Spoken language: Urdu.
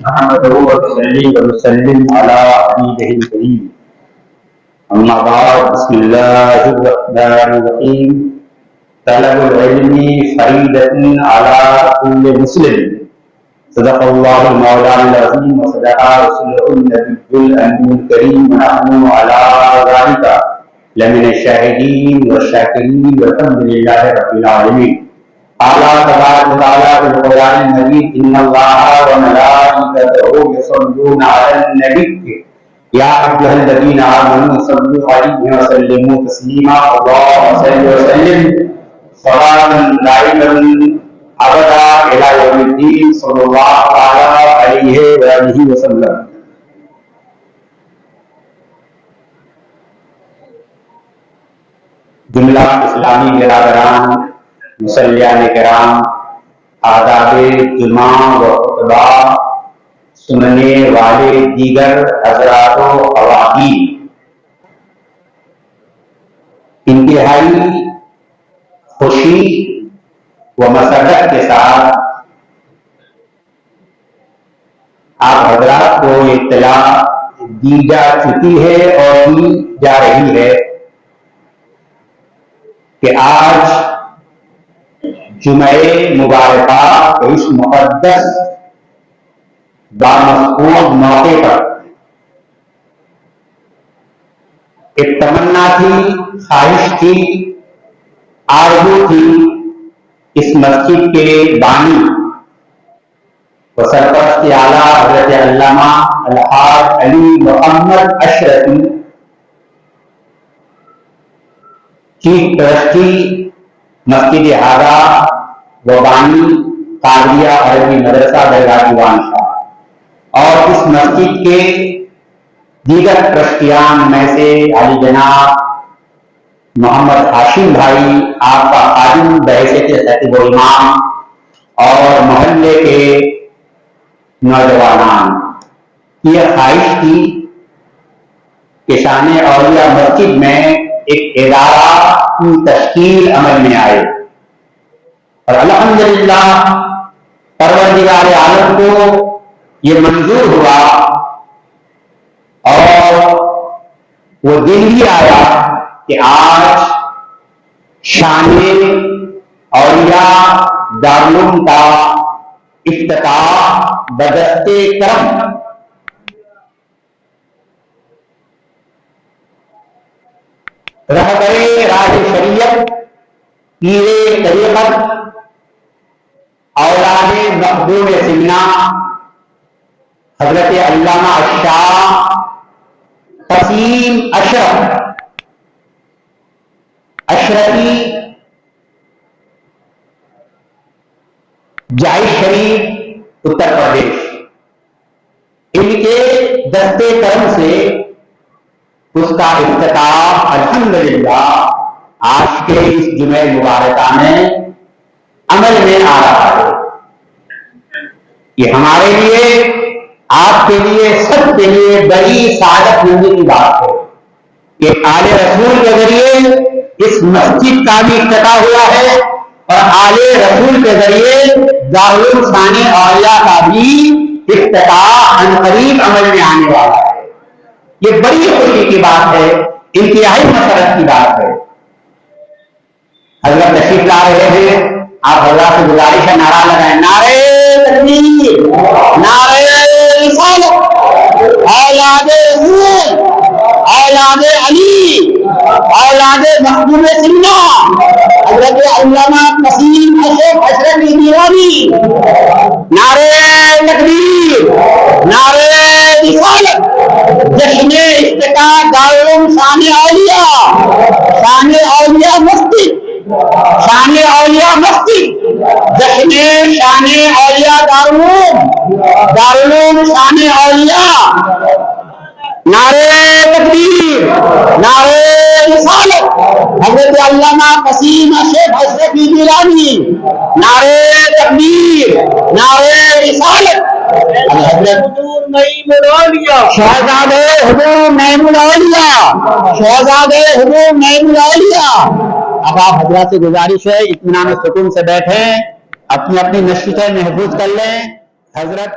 نحمده ونسلم على حبيبه الكريم. أما بعد، بسم الله الرحمن الرحيم. طلب العلم فريضة على كل مسلم. صدق الله المولانا العظيم وصدق رسوله النبي الأمين الكريم، ونحن على ذلك لمن الشاهدين والشاكرين والحمد لله رب العالمين. قال تبارك وتعالى في القرآن المجيد: إن الله وملائكته يصلون على النبي يا أيها الذين آمنوا صلوا عليه وسلموا تسليما. اللهم صل وسلم صلاة دائما أبدا إلى يوم الدين صلى الله عليه وآله وسلم. جملہ اسلامی برادران، مسلیان کرام، آداب جمعہ و خطبہ سننے والے دیگر حضرات و خواتین، انتہائی خوشی و مسرت کے ساتھ آپ حضرات کو اطلاع دی جا چکی ہے اور دی جا رہی ہے کہ آج جمعہ مبارکہ کے اس مقدس بامفقود موقع پر ایک تمنا تھی، خواہش تھی، آرزو تھی اس مسجد کے بانی و سرپرست اعلیٰ حضرت علامہ الحاج علی محمد اشرفی، چیف ٹرسٹی مسجد ہارا و بانی قادریہ عربی مدرسہ درگاہ دیوان شاہ، اور اس مسجد کے دیگر ٹرسٹیان میں سے علی جناب محمد ہاشم بھائی، آپ کا خادم بحیثیت خطیب و امام، اور محلے کے نوجوانان، یہ خواہش تھی کہ شان اولیاء مسجد میں ایک ادارہ کی تشکیل عمل میں آئے، اور الحمدللہ پروردگار عالم کو یہ منظور ہوا اور وہ دن بھی آیا کہ آج شان اولیاء دارالعلوم کا افتتاح بدست کرم رہبر راہ شریعت، پیر طریقت، اولاد مخدوم سمنا حضرت علامہ الشاہ قسیم اشرفی جائی شریف اتر پردیش، ان کے دستے کرم سے اس کا افتتاح الحمدللہ آج کے اس جمعہ مبارکہ میں عمل میں آ رہا ہے۔ یہ ہمارے لیے، آپ کے لیے، سب کے لیے بڑی سعادت مندی کی بات ہے کہ آل رسول کے ذریعے اس مسجد کا بھی افتتاح ہوا ہے، اور آل رسول کے ذریعے دارالعلوم شان اولیاء کا بھی افتتاح عنقریب عمل میں آنے والا ہے۔ یہ بڑی خوشی کی بات ہے، انتہائی مسرت کی بات ہے۔ حضرت تشریف لا رہے ہیں، آپ حضرات سے گزارش ہے نعرہ لگائیں: نعرہ تکبیر، نعرہ رسالت، اولاد رسول، اولاد علی، اولاد مخدوم سمنا حضرت علامہ قسیم اشرفی دیوانی، نعرہ تکبیر، نعرہ رسالت، جشن افتتاح دارالعلوم شان اولیاء، شان اولیاء مسجد، شان اولیاء مسجد، جشن شان اولیاء دارالعلوم، دارالعلوم شان اولیاء، نعرہ تکبیر، نعرہ رسالت، حضرت علامہ قسیم اشرفی دیوانی، نعرہ تکبیر، نعرہ رسالت، شہزادے حضور نعیم الاولیاء، شہزادے حضور نعیم الاولیاء۔ اب آپ حضرات سے گزارش ہے اطمینان و سکون سے بیٹھیں اپنی اپنی نشستیں محفوظ کر لیں. حضرت